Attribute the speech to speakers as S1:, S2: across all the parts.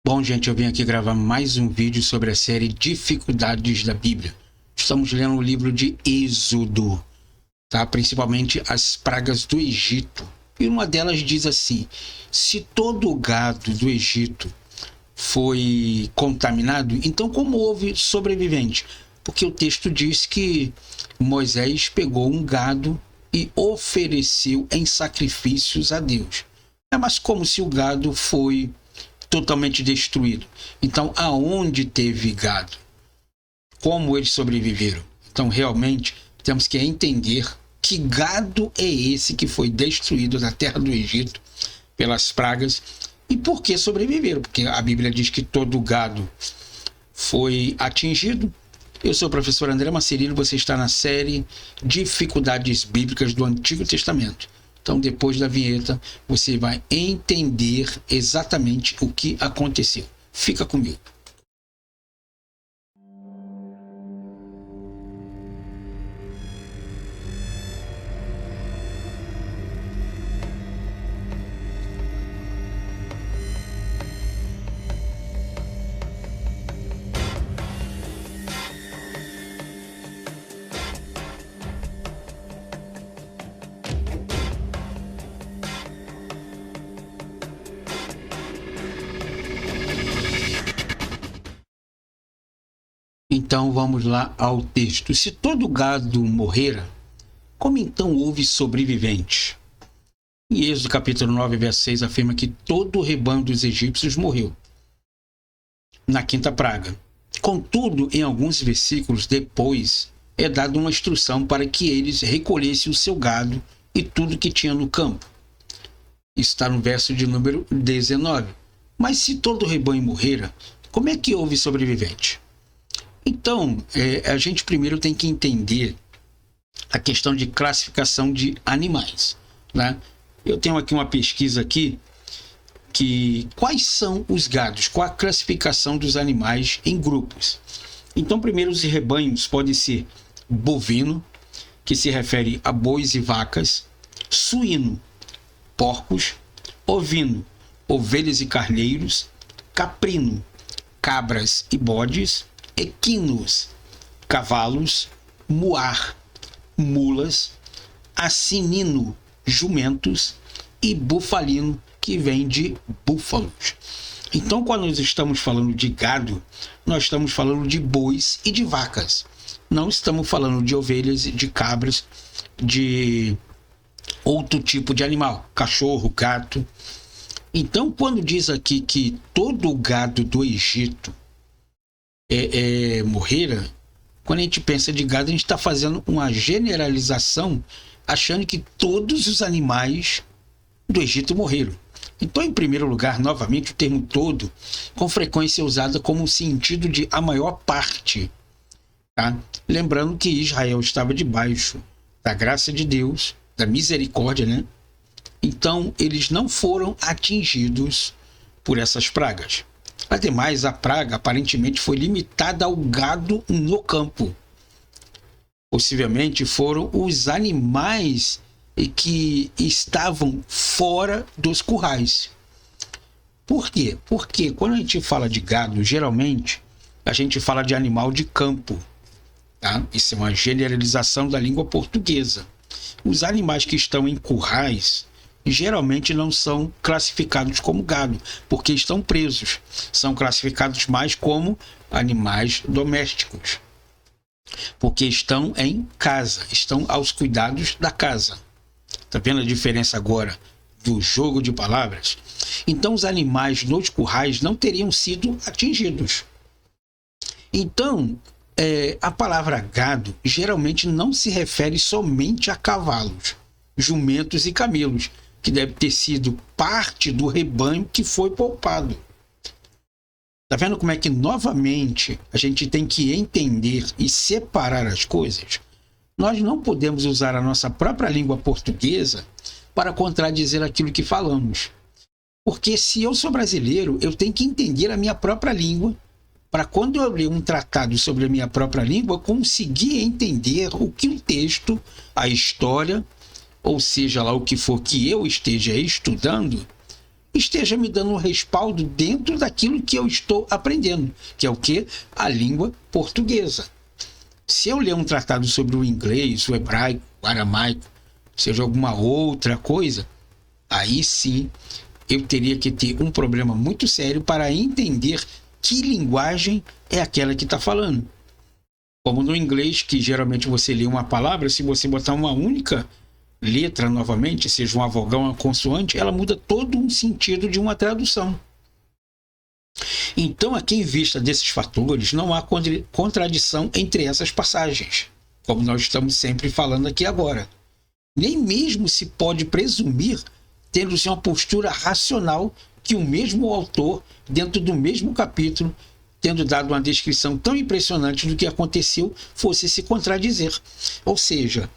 S1: Bom, gente, eu vim aqui gravar mais um vídeo sobre a série Dificuldades da Bíblia. Estamos lendo o livro de Êxodo, tá? Principalmente as pragas do Egito. E uma delas diz assim: se todo o gado do Egito foi contaminado, então como houve sobrevivente? Porque o texto diz que Moisés pegou um gado e ofereceu em sacrifícios a Deus. Mas como se o gado foi totalmente destruído? Então, aonde teve gado? Como eles sobreviveram? Então, realmente, temos que entender que gado é esse que foi destruído da terra do Egito pelas pragas e por que sobreviveram. Porque a Bíblia diz que todo gado foi atingido. Eu sou o professor André Macerino, você está na série Dificuldades Bíblicas do Antigo Testamento. Então, depois da vinheta, você vai entender exatamente o que aconteceu. Fica comigo. Então vamos lá ao texto. Se todo gado morrera, como então houve sobreviventes? Em Êxodo capítulo 9, verso 6, afirma que todo o rebanho dos egípcios morreu na quinta praga. Contudo, em alguns versículos depois, é dada uma instrução para que eles recolhessem o seu gado e tudo que tinha no campo. Isso está no verso de número 19. Mas se todo o rebanho morrera, como é que houve sobrevivente? Então, a gente primeiro tem que entender a questão de classificação de animais, né? Eu tenho aqui uma pesquisa aqui que quais são os gados, qual a classificação dos animais em grupos. Então, primeiro os rebanhos podem ser bovino, que se refere a bois e vacas, suíno, porcos, ovino, ovelhas e carneiros, caprino, cabras e bodes, equinos, cavalos, muar, mulas, assinino, jumentos e bufalino, que vem de búfalos. Então, quando nós estamos falando de gado, nós estamos falando de bois e de vacas. Não estamos falando de ovelhas, de cabras, de outro tipo de animal, cachorro, gato. Então, quando diz aqui que todo o gado do Egito morrera, quando a gente pensa de gado, a gente está fazendo uma generalização, achando que todos os animais do Egito morreram. Então, em primeiro lugar, novamente, o termo todo, com frequência é usado como sentido de a maior parte. Tá? Lembrando que Israel estava debaixo da graça de Deus, da misericórdia, né? Então, eles não foram atingidos por essas pragas. Ademais, a praga aparentemente foi limitada ao gado no campo. Possivelmente foram os animais que estavam fora dos currais. Por quê? Porque quando a gente fala de gado, geralmente a gente fala de animal de campo. Tá? Isso é uma generalização da língua portuguesa. Os animais que estão em currais geralmente não são classificados como gado, porque estão presos. São classificados mais como animais domésticos, porque estão em casa, estão aos cuidados da casa. Está vendo a diferença agora do jogo de palavras? Então, os animais nos currais não teriam sido atingidos. Então, a palavra gado geralmente não se refere somente a cavalos, jumentos e camelos, que deve ter sido parte do rebanho que foi poupado. Tá vendo como é que, novamente, a gente tem que entender e separar as coisas? Nós não podemos usar a nossa própria língua portuguesa para contradizer aquilo que falamos. Porque se eu sou brasileiro, eu tenho que entender a minha própria língua, para quando eu ler um tratado sobre a minha própria língua, conseguir entender o que o texto, a história, ou seja lá o que for que eu esteja estudando, esteja me dando um respaldo dentro daquilo que eu estou aprendendo, que é o quê? A língua portuguesa. Se eu ler um tratado sobre o inglês, o hebraico, o aramaico, seja alguma outra coisa, aí sim eu teria que ter um problema muito sério para entender que linguagem é aquela que está falando. Como no inglês, que geralmente você lê uma palavra, se você botar uma única letra novamente, seja uma vogal ou uma consoante, ela muda todo um sentido de uma tradução. Então, aqui em vista desses fatores, não há contradição entre essas passagens, como nós estamos sempre falando aqui agora. Nem mesmo se pode presumir, tendo-se uma postura racional, que o mesmo autor, dentro do mesmo capítulo, tendo dado uma descrição tão impressionante do que aconteceu, fosse se contradizer. Ou seja,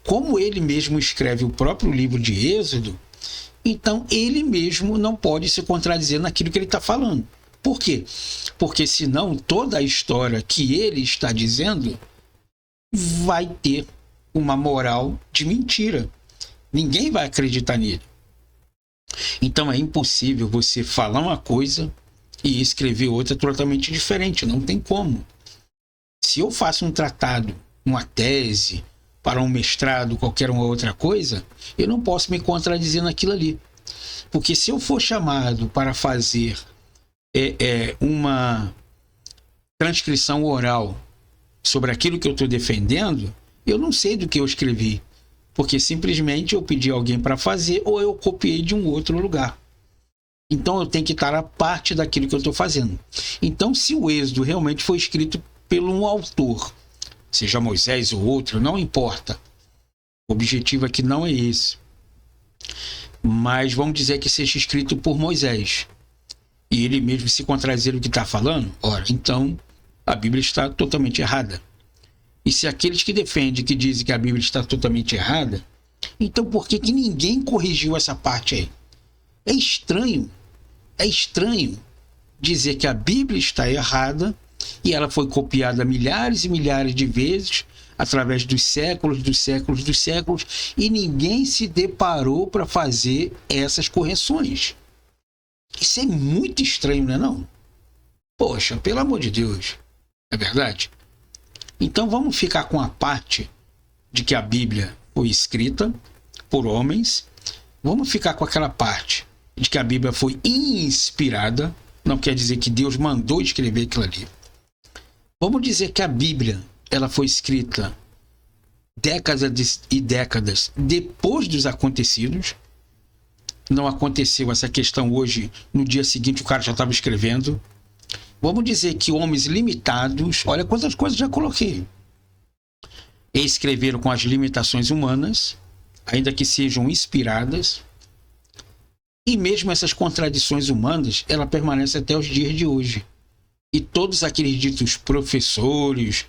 S1: como ele mesmo escreve o próprio livro de Êxodo, então ele mesmo não pode se contradizer naquilo que ele está falando. Por quê? Porque senão toda a história que ele está dizendo vai ter uma moral de mentira. Ninguém vai acreditar nele. Então é impossível você falar uma coisa e escrever outra totalmente diferente. Não tem como. Se eu faço um tratado, uma tese, para um mestrado, qualquer uma outra coisa, eu não posso me contradizer naquilo ali. Porque se eu for chamado para fazer uma transcrição oral sobre aquilo que eu estou defendendo, eu não sei do que eu escrevi. Porque simplesmente eu pedi alguém para fazer ou eu copiei de um outro lugar. Então eu tenho que estar a parte daquilo que eu estou fazendo. Então, se o Êxodo realmente foi escrito por um autor, seja Moisés ou outro, não importa. O objetivo aqui não é esse. Mas vamos dizer que seja escrito por Moisés. E ele mesmo se contradizer o que está falando, ora, então a Bíblia está totalmente errada. E se aqueles que defendem, que dizem que a Bíblia está totalmente errada, então por que ninguém corrigiu essa parte aí? É estranho dizer que a Bíblia está errada e ela foi copiada milhares e milhares de vezes através dos séculos, e ninguém se deparou para fazer essas correções. Isso é muito estranho, não é não? Poxa, pelo amor de Deus, é verdade? Então vamos ficar com a parte de que a Bíblia foi escrita por homens, vamos ficar com aquela parte de que a Bíblia foi inspirada, não quer dizer que Deus mandou escrever aquilo ali. Vamos dizer que a Bíblia ela foi escrita décadas e décadas depois dos acontecidos. Não aconteceu essa questão hoje, no dia seguinte o cara já estava escrevendo. Vamos dizer que homens limitados, olha quantas coisas já coloquei, escreveram com as limitações humanas, ainda que sejam inspiradas, e mesmo essas contradições humanas, ela permanece até os dias de hoje. E todos aqueles ditos professores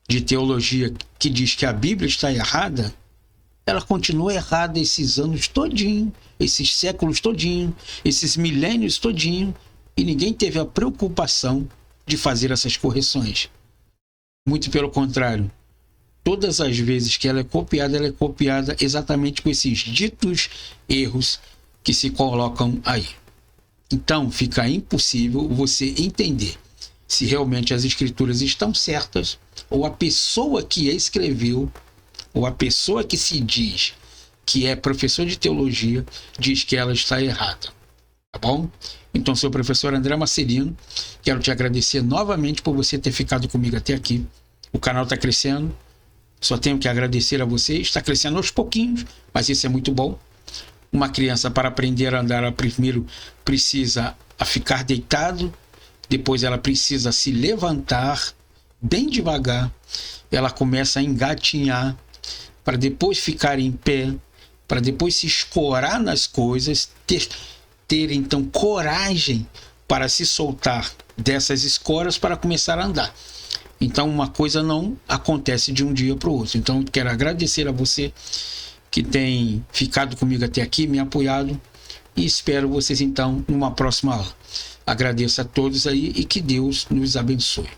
S1: de teologia que diz que a Bíblia está errada, ela continua errada esses anos todinho, esses séculos todinho, esses milênios todinho, e ninguém teve a preocupação de fazer essas correções. Muito pelo contrário, todas as vezes que ela é copiada exatamente com esses ditos erros que se colocam aí. Então fica impossível você entender se realmente as escrituras estão certas, ou a pessoa que escreveu, ou a pessoa que se diz que é professor de teologia, diz que ela está errada. Tá bom? Então, sou o professor André Marcelino, quero te agradecer novamente por você ter ficado comigo até aqui. O canal está crescendo, só tenho que agradecer a você, está crescendo aos pouquinhos, mas isso é muito bom. Uma criança, para aprender a andar, ela primeiro precisa ficar deitado, depois ela precisa se levantar bem devagar, ela começa a engatinhar, para depois ficar em pé, para depois se escorar nas coisas, ter então coragem para se soltar dessas escoras para começar a andar. Então uma coisa não acontece de um dia para o outro. Então quero agradecer a você que tem ficado comigo até aqui, me apoiado, e espero vocês então numa próxima aula. Agradeço a todos aí e que Deus nos abençoe.